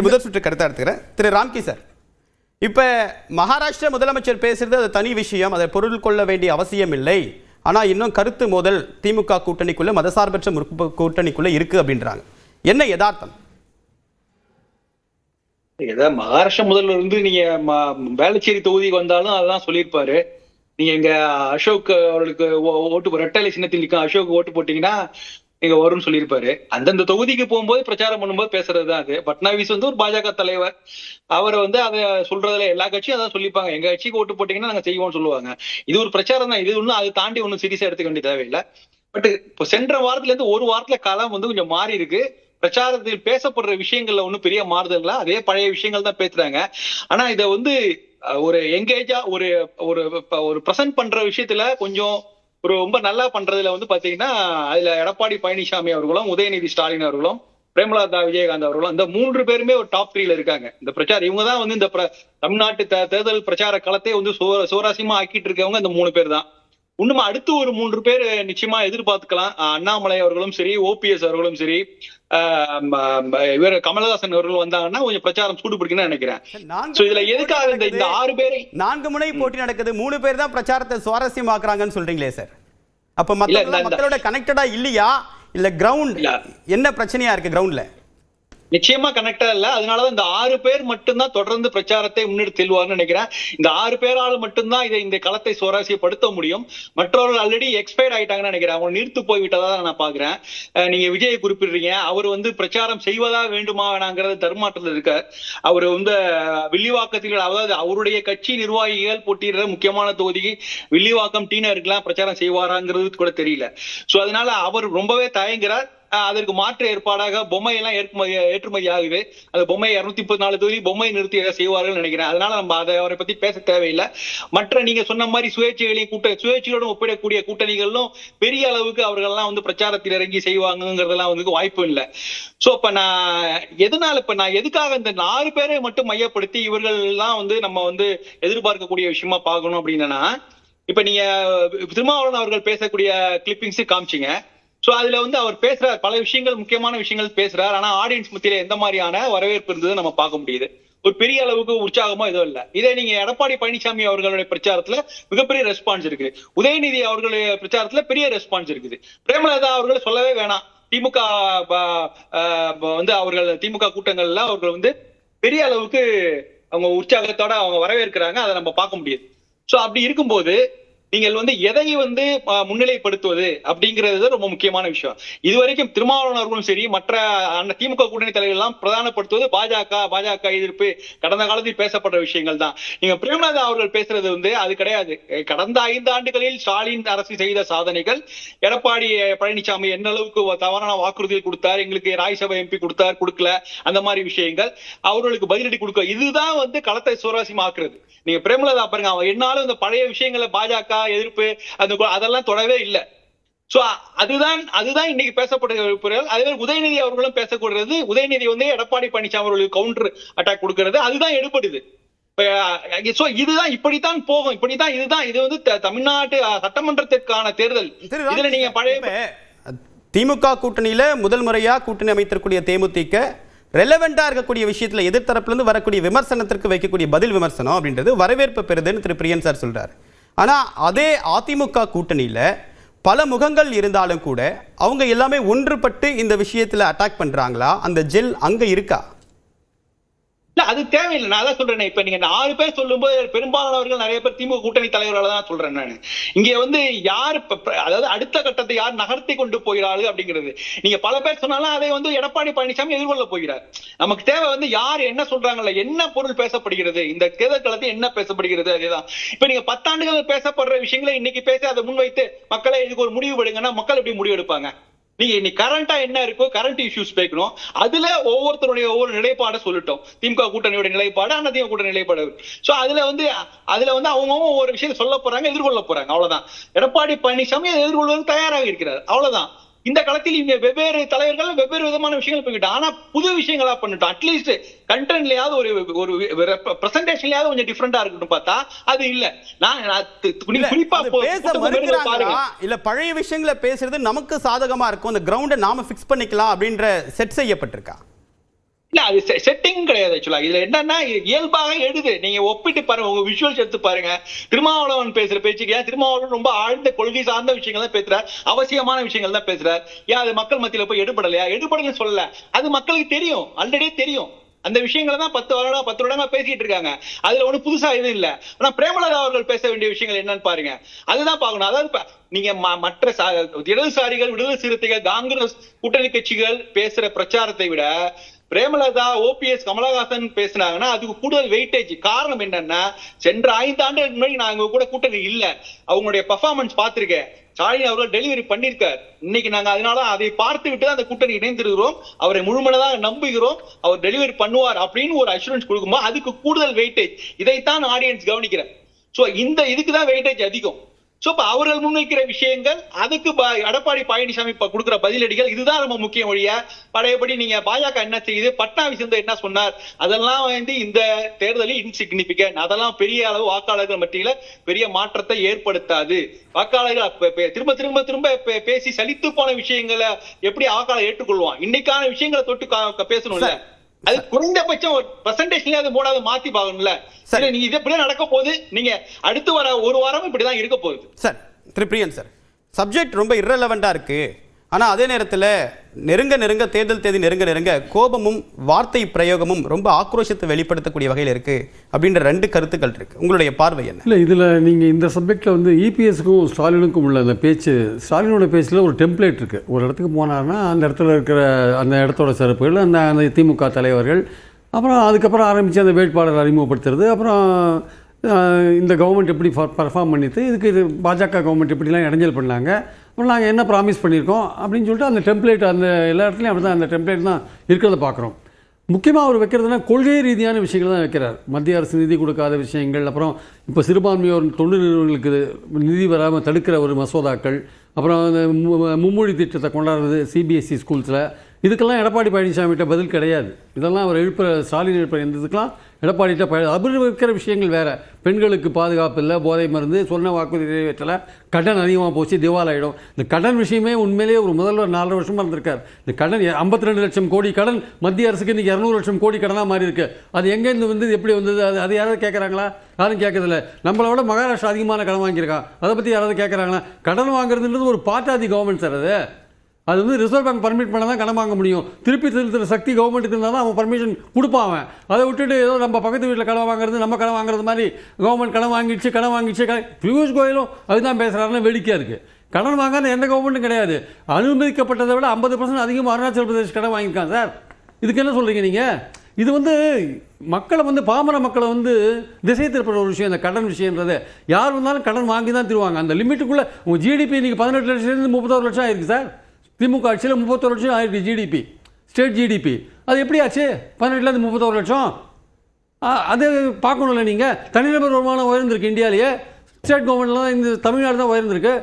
முதல் சுற்று கருத்தா எடுத்துக்கிறேன். திரு ராம்கி சார், இப்ப மகாராஷ்டிரா முதலமைச்சர் பேசுறது அது தனி விஷயம், அதை பொருள் கொள்ள வேண்டிய அவசியம் இல்லை. ஆனா இன்னும் கருத்து மோதல் திமுக கூட்டணிக்குள்ள, மதசார்பற்ற கூட்டணிக்குள்ள இருக்கு அப்படின்றாங்க. என்ன யதார்த்தம்? மகாராஷ்டிரா முதல்ல இருந்து நீங்க வேளச்சேரி தொகுதிக்கு வந்தாலும் அதான் சொல்லியிருப்பாரு. நீங்க எங்க அசோக் அவர்களுக்கு ஓட்டு ரெட்டலை சின்னத்தில் நிற்கும் அசோக் ஓட்டு போட்டீங்கன்னா இங்க வரும்னு சொல்லியிருப்பாரு. அந்தந்த தொகுதிக்கு போகும்போது பிரச்சாரம் பண்ணும்போது பேசுறதுதான் அது. பட்னாவிஸ் ஒரு பாஜக தலைவர், அவரை அதை சொல்றதுல எல்லா கட்சியும் அதான் சொல்லிப்பாங்க, எங்க கட்சிக்கு ஓட்டு போட்டீங்கன்னா நாங்க செய்வோம்னு சொல்லுவாங்க. இது ஒரு பிரச்சாரம் தான். இது ஒன்னும் அதை தாண்டி ஒன்னும் சீரியஸா எடுத்துக்க வேண்டிய தேவையில்லை. பட் இப்போ சென்ற வாரத்துல இருந்து ஒரு வாரத்துல காலம் கொஞ்சம் மாறி இருக்கு. பிரச்சாரத்தில் பேசப்படுற விஷயங்கள்ல ஒன்னும் பெரிய மாறுதல்ல, அதே பழைய விஷயங்கள் தான் பேசுறாங்க. ஆனா இதை ஒரு எங்கேஜா ஒரு பிரசன்ட் பண்ற விஷயத்துல கொஞ்சம் ரொம்ப நல்லா பண்றதுல பாத்தீங்கன்னா, அதுல எடப்பாடி பழனிசாமி அவர்களும், உதயநிதி ஸ்டாலின் அவர்களும், பிரேமலதா விஜயகாந்த் அவர்களும், இந்த 3 பேருமே ஒரு டாப் 3ல இருக்காங்க. இந்த பிரச்சாரம் இவங்கதான் இந்த தமிழ்நாட்டு தேர்தல் பிரச்சார களத்தை சுவாரஸ்யமா ஆக்கிட்டு இருக்கவங்க இந்த 3 பேர் தான். இன்னும் அடுத்து ஒரு 3 பேர் நிச்சயமா எதிர்பார்த்துக்கலாம். அண்ணாமலை அவர்களும் சரி, ஓபிஎஸ் அவர்களும் சரி, இவர் கமலஹாசன் அவர்கள் வந்தாங்கன்னா கொஞ்சம் பிரச்சாரம் சூடு பிடிக்குன்னு நினைக்கிறேன். இதுல எதுக்காக இந்த 6 பேரை 4 முனை போட்டி நடக்குது, 3 பேர் தான் பிரச்சாரத்தை சுவாரஸ்யமாக்குறாங்கன்னு சொல்றீங்களே சார். அப்ப மக்களோட கனெக்டடா இல்லையா, இல்ல கிரவுண்ட் என்ன பிரச்சனையா இருக்கு கிரவுண்ட்ல? நிச்சயமா கனெக்டா இல்ல. அதனாலதான் இந்த 6 பேர் மட்டும்தான் தொடர்ந்து பிரச்சாரத்தை முன்னெடுத்து செல்வார்னு நினைக்கிறேன். இந்த 6 பேரால் மட்டும்தான் இந்த களத்தை சுவாரஸ்யப்படுத்த முடியும். மற்றவர்கள் ஆல்ரெடி எக்ஸ்பயர்ட் ஆயிட்டாங்கன்னு நினைக்கிறேன். அவங்க நீர்த்து போய்விட்டதா நான் பாக்குறேன். நீங்க விஜயை குறிப்பிடுறீங்க, அவர் பிரச்சாரம் செய்வதா வேண்டுமா வேணாங்கிறது தர்மாட்டத்தில் இருக்க. அவர் வில்லிவாக்கத்தில், அதாவது அவருடைய கட்சி நிர்வாகிகள் போட்டியிடுற முக்கியமான தொகுதிக்கு வில்லிவாக்கம் டீனருக்கெல்லாம் பிரச்சாரம் செய்வாராங்கிறது கூட தெரியல. சோ அதனால அவர் ரொம்பவே தயங்குறார். அதற்கு மாற்று ஏற்பாடாக பொம்மை எல்லாம் ஏற்றுமதி ஆகுது. அந்த பொம்மை 234 தொகுதி பொம்மை நிறுத்தி செய்வார்கள் நினைக்கிறேன். அதனால நம்ம அவரை பத்தி பேச தேவையில்லை. மற்ற நீங்க சொன்ன மாதிரி சுயேட்சையோடு ஒப்பிடக்கூடிய கூட்டணிகளும் பெரிய அளவுக்கு அவர்கள் எல்லாம் பிரச்சாரத்தில் இறங்கி செய்வாங்கிறதெல்லாம் வாய்ப்பு இல்லை. சோ இப்ப நான் எதுக்காக இந்த 4 பேரை மட்டும் மையப்படுத்தி இவர்கள் எல்லாம் நம்ம எதிர்பார்க்கக்கூடிய விஷயமா பார்க்கணும் அப்படின்னா, இப்ப நீங்க திருமாவளவன் அவர்கள் பேசக்கூடிய கிளிப்பிங்ஸ் காமிச்சிங்க. சோ அதுல அவர் பேசுறார், பல விஷயங்கள், முக்கியமான விஷயங்கள் பேசுறார். ஆனா ஆடியன்ஸ் மத்தியில எந்த மாதிரியான வரவேற்பு இருந்தது நம்ம பார்க்க முடியுது. ஒரு பெரிய அளவுக்கு உற்சாகமா எதுவும் இல்ல. இதே நீங்க எடப்பாடி பழனிசாமி அவர்களுடைய பிரச்சாரத்துல மிகப்பெரிய ரெஸ்பான்ஸ் இருக்கு. உதயநிதி அவர்களுடைய பிரச்சாரத்துல பெரிய ரெஸ்பான்ஸ் இருக்குது. பிரேமலதா அவர்கள் சொல்லவே வேணாம். திமுக அவர்கள் திமுக கூட்டங்கள்ல அவர்கள் பெரிய அளவுக்கு அவங்க உற்சாகத்தோட அவங்க வரவேற்கிறாங்க. அதை நம்ம பார்க்க முடியுது. சோ அப்படி இருக்கும்போது நீங்கள் எதை முன்னிலைப்படுத்துவது அப்படிங்கிறது ரொம்ப முக்கியமான விஷயம். இதுவரைக்கும் திருமாவளவன் அவர்களும் சரி, மற்ற திமுக கூட்டணி தலைவர்கள் எல்லாம் பிரதானப்படுத்துவது பாஜக எதிர்ப்பு, கடந்த காலத்தில் பேசப்படுற விஷயங்கள் தான். நீங்க பிரேமலதா அவர்கள் பேசுறது அது கிடையாது. கடந்த 5 ஆண்டுகளில் ஸ்டாலின் அரசு செய்த சாதனைகள், எடப்பாடி பழனிசாமி என்ன அளவுக்கு தவறான வாக்குறுதிகள் கொடுத்தார், எங்களுக்கு ராஜ்யசபா எம்பி கொடுக்கல, அந்த மாதிரி விஷயங்கள், அவர்களுக்கு பதிலடி கொடுக்க, இதுதான் களத்தை சுவாரஸ்யமாக்குறது. நீங்க பிரேமலதா பாருங்க, அவன் என்னாலும் இந்த பழைய விஷயங்களை பாஜக எதிர்ப்பு அதெல்லாம் தொடவே இல்லை. சோ அதுதான் இன்னைக்கு பேசப்படுகிற. அதே மாதிரி உதயநிதி அவர்களும் பேசக்கூடியது. உதயநிதி எடப்பாடி பழனிசாமி அவர்களுக்கு கவுண்டர் அட்டாக் கொடுக்கிறது, அதுதான் எடுபடுது. இதுதான் இப்படித்தான் போகும். இதுதான் இது தமிழ்நாட்டு சட்டமன்றத்திற்கான தேர்தல். இதுல நீங்க பழைய திமுக கூட்டணியில முதல் முறையா கூட்டணி அமைத்திருக்கூடிய தேமுதிக ரெலவெண்டா இருக்கக்கூடிய விஷயத்துல எதிர்த்தரப்புல வரக்கூடிய விமர்சனத்திற்கு வைக்கக்கூடிய பதில் விமர்சனம் அப்படின்றது வரவேற்பு பெறுதுன்னு திரு பிரியன் சார் சொல்றாரு. ஆனா அதே அதிமுக கூட்டணியில பல முகங்கள் இருந்தாலும் கூட அவங்க எல்லாமே ஒன்றுபட்டு இந்த விஷயத்துல அட்டாக் பண்றாங்களா? அந்த ஜெல் அங்க இருக்கா? இல்ல, அது தேவையில்லை. நான் தான் சொல்றேன். இப்ப நீங்க 4 பேர் சொல்லும்போது பெரும்பாலானவர்கள் நிறைய பேர் திமுக கூட்டணி தலைவர்களால தான் சொல்றேன் நான். இங்க யார் அதாவது அடுத்த கட்டத்தை யார் நகர்த்தி கொண்டு போகிறார்கள் அப்படிங்கிறது. நீங்க பல பேர் சொன்னாலும் அதை எடப்பாடி பழனிசாமி எதிர்கொள்ள போகிறார். நமக்கு தேவை யார் என்ன சொல்றாங்கல்ல, என்ன பொருள் பேசப்படுகிறது, இந்த தேர்தல் களத்தில் என்ன பேசப்படுகிறது, அதேதான். இப்ப நீங்க 10 ஆண்டுகள் பேசப்படுற விஷயங்களை இன்னைக்கு பேச அதை முன்வைத்து மக்களை இதுக்கு ஒரு முடிவு எடுங்கன்னா மக்கள் எப்படி முடிவு எடுப்பாங்க? நீங்க இன்னைக்கு கரண்டா என்ன இருக்கோ கரண்ட் இஷ்யூஸ் பேசணும். அதுல ஒவ்வொருத்தருடைய ஒவ்வொரு நிலைப்பாடை சொல்லிட்டோம். திமுக கூட்டணியோட நிலைப்பாடு, அதிமுக கூட்டணி நிலைப்பாடு. சோ அதுல அவங்க ஒரு விஷயத்தை சொல்ல போறாங்க, எதிர்கொள்ள போறாங்க, அவ்வளவுதான். எடப்பாடி பழனிசாமி அதை எதிர்கொள்வதற்கு தயாராக இருக்கிறார், அவ்வளவுதான். இந்த களத்தில் இங்க வெவ்வேறு தலைவர்கள் வெவ்வேறு விதமான விஷயங்கள் போய்கிட்டோம். ஆனா புது விஷயங்களா பண்ணிட்டோம். அட்லீஸ்ட் கண்டென்ட்லயாவது ஒரு பிரசன்டேஷன்லயாவது கொஞ்சம் டிஃபரெண்டா இருக்கட்டும். பார்த்தா அது இல்ல. குறிப்பா இல்ல பழைய விஷயங்களை பேசுறது நமக்கு சாதகமா இருக்கும், அந்த கிரவுண்டை நாம பிக்ஸ் பண்ணிக்கலாம் அப்படின்ற செட் செய்யப்பட்டிருக்கா? இல்ல அது செட்டிங் கிடையாது ஆக்சுவலா. இதுல என்னன்னா இயல்பாக எழுது, நீங்க ஒப்பிட்டு பாருங்க, உங்க விஷுவல்ஸ் எடுத்து பாருங்க. திருமாவளவன் பேசுற பேச்சுக்கு ஏன் திருமாவளவன் ரொம்ப ஆழ்ந்த கொள்கை சார்ந்த விஷயங்கள் தான் பேசுறார், அவசியமான விஷயங்கள் தான் பேசுறார். ஏன் அது மக்கள் மத்தியில போய் எடுபடலையா? எடுபடலன்னு சொல்லல, அது மக்களுக்கு தெரியும், ஆல்ரெடியே தெரியும். அந்த விஷயங்களை தான் 10 வருடமா பேசிட்டு இருக்காங்க. அதுல ஒண்ணு புதுசா எதுவும் இல்ல. ஆனா பிரேமலதா அவர்கள் பேச வேண்டிய விஷயங்கள் என்னன்னு பாருங்க, அதுதான் பார்க்கணும். அதாவது நீங்க மற்ற இடதுசாரிகள், விடுதலை சிறுத்தைகள், காங்கிரஸ் கூட்டணி கட்சிகள் பேசுற பிரச்சாரத்தை விட பிரேமலதா, ஓபிஎஸ், கமலஹாசன் பேசினாங்கன்னா அதுக்கு கூடுதல் வெயிட்டேஜ். காரணம் என்னன்னா, சென்ற 5 ஆண்டுகளுக்கு முன்னாடி நாங்க கூட கூட்டணி இல்ல, அவங்களுடைய பெர்ஃபார்மன்ஸ் பார்த்திருக்கேன். ஸ்டாலின் அவர்கள் டெலிவரி பண்ணிருக்கார். இன்னைக்கு நாங்க அதனால அதை பார்த்து விட்டு தான் அந்த கூட்டணி இணைந்திருக்கிறோம், அவரை முழுமனதாக நம்புகிறோம், அவர் டெலிவரி பண்ணுவார் அப்படின்னு ஒரு அஷூரன்ஸ் கொடுக்கும்போது அதுக்கு கூடுதல் வெயிட்டேஜ். இதைத்தான் ஆடியன்ஸ் கவனிக்கிறேன். சோ இந்த இதுக்கு தான் வெயிட்டேஜ் அதிகம். சோ அவர்கள் முன்வைக்கிற விஷயங்கள், அதுக்கு எடப்பாடி பழனிசாமி கொடுக்கிற பதிலடிகள், இதுதான் ரொம்ப முக்கியம். வழியா பழையபடி நீங்க பாஜக என்ன செய்யுது, பட்னாவிஸ் என்ன சொன்னார், அதெல்லாம் இந்த தேர்தலில் இன்சிக்னிபிகன்ட், அதெல்லாம் பெரிய அளவு வாக்காளர்கள் மத்தியில பெரிய மாற்றத்தை ஏற்படுத்தாது. வாக்காளர்கள் திரும்ப திரும்ப திரும்ப பேசி சலித்து போன விஷயங்களை எப்படி வாக்காளர் ஏற்றுக்கொள்வான்? இன்னைக்கான விஷயங்களை தொட்டு பேசணும்ல, அது குறைந்தபட்சம் ஒரு பெர்சன்டேஜ்ல அது மூணாவது மாத்தி பாக்கணும்ல. சரி, நீங்க இது எப்படியே நடக்க போகுது, நீங்க அடுத்து வர ஒரு வாரம் இப்படிதான் இருக்க போகுது. சார், திரு பிரியன் சார், சப்ஜெக்ட் ரொம்ப இரலவெண்டா இருக்கு. ஆனா அதே நேரத்தில் நெருங்க தேர்தல் தேதி நெருங்க கோபமும் வார்த்தை பிரயோகமும் ரொம்ப ஆக்ரோஷத்தை வெளிப்படுத்தக்கூடிய வகையில் இருக்கு அப்படின்ற 2 கருத்துக்கள் இருக்கு. உங்களுடைய பார்வை என்ன? இல்லை, இதில் நீங்கள் இந்த சப்ஜெக்டில் வந்து இபிஎஸ்க்கும் ஸ்டாலினுக்கும் உள்ள அந்த பேச்சு, ஸ்டாலினோட பேச்சில் ஒரு டெம்ப்ளேட் இருக்குது. ஒரு இடத்துக்கு போனார்னா அந்த இடத்துல இருக்கிற அந்த இடத்தோட சிறப்புகள், அந்த திமுக தலைவர்கள், அப்புறம் அதுக்கப்புறம் ஆரம்பித்து அந்த வேட்பாளர் அறிமுகப்படுத்துறது, அப்புறம் இந்த கவர்மெண்ட் எப்படி பர்ஃபார்ம் பண்ணிட்டு, இதுக்கு இது பாஜக கவர்மெண்ட் எப்படிலாம் இடைஞ்சல் பண்ணாங்க, அப்புறம் நாங்கள் என்ன ப்ராமிஸ் பண்ணியிருக்கோம் அப்படின்னு சொல்லிட்டு அந்த டெம்ப்ளேட், அந்த எல்லா இடத்துலையும் அப்படி தான் அந்த டெம்ப்ளேட் தான் இருக்கிறத பார்க்குறோம். முக்கியமாக அவர் வைக்கிறதுனா கொள்கை ரீதியான விஷயங்கள் தான் வைக்கிறார். மத்திய அரசு நிதி கொடுக்காத விஷயங்கள், அப்புறம் இப்போ சிறுபான்மையோர் தொண்டு நிறுவனங்களுக்கு நிதி வராமல் தடுக்கிற ஒரு மசோதாக்கள், அப்புறம் அந்த மும்மொழி திட்டத்தை கொண்டாடுறது சிபிஎஸ்சி ஸ்கூல்ஸில், இதுக்கெல்லாம் எடப்பாடி பழனிசாமிகிட்ட பதில் கிடையாது. இதெல்லாம் அவர் ஸ்டாலின் எழுப்புற எந்த இதுக்கெல்லாம் எடப்பாடிகிட்ட அவர் வைக்கிற விஷயங்கள் வேறு. பெண்களுக்கு பாதுகாப்பு இல்லை, போதை மருந்து, சொன்ன வாக்குறுதி நிறைவேற்றலை, கடன் அதிகமாக போச்சு, திவாலாயிடும். இந்த கடன் விஷயமே உண்மையிலேயே ஒரு முதல்வர் 4 வருஷமாக இருந்திருக்கார். இந்த கடன் 52 லட்சம் கோடி கடன் மத்திய அரசுக்கு இன்றைக்கி 200 லட்சம் கோடி கடனாக மாறி இருக்கு. அது எங்கேருந்து வந்து எப்படி வந்தது? அது யாராவது கேட்குறாங்களா? யாரும் கேட்கறதில்ல. நம்மளை விட மகாராஷ்டிரா அதிகமான கடன் வாங்கியிருக்கான், அதை பற்றி யாராவது கேட்குறாங்களா? கடன் வாங்குறதுன்றது ஒரு part of the government sir. அது வந்து ரிசர்வ் பேங்க் பர்மிட் பண்ண தான் கடன் வாங்க முடியும். திருப்பி செலுத்துகிற சக்தி கவர்மெண்ட்டுக்கு இருந்தால் தான் அவன் பர்மிஷன் கொடுப்பான். அவன் அதை விட்டுட்டு ஏதோ நம்ம பக்கத்து வீட்டில் கடன் வாங்குறது, நம்ம கடன் வாங்குறது மாதிரி கவர்மெண்ட் கடன் வாங்கிடுச்சு. பியூஷ் கோயலும் அதுதான் பேசுகிறாருன்னு வேடிக்கையாக இருக்குது. கடன் வாங்காத எந்த கவர்மெண்ட்டும் கிடையாது. அனுமதிக்கப்பட்டதை விட 50% அதிகமாக அருணாச்சல் பிரதேஷ் கடன் வாங்கியிருக்கான் சார். இதுக்கு என்ன சொல்கிறீங்க நீங்கள்? இது வந்து மக்களை வந்து, பாமர மக்களை வந்து திசை திருப்புற ஒரு விஷயம். இந்த கடன் விஷயன்றது யார் வந்தாலும் கடன் வாங்கி தான் தருவாங்க. அந்த லிமிட்டுக்குள்ளே உங்கள் ஜிடிபி இன்றைக்கி 18 லட்சத்துலேருந்து 31 லட்சம் ஆயிருக்கு சார். திமுக ஆட்சியில் 31 லட்சம் ஆயிருக்கு ஜிடிபி, ஸ்டேட் ஜிடிபி. அது எப்படி ஆச்சு 18லேருந்து 31 லட்சம்? அது பார்க்கணும்ல. நீங்கள் தனிநபர் வருமானம் உயர்ந்திருக்கு இந்தியாவிலேயே. ஸ்டேட் கவர்மெண்ட்லாம் இந்த தமிழ்நாடு தான் உயர்ந்திருக்கு.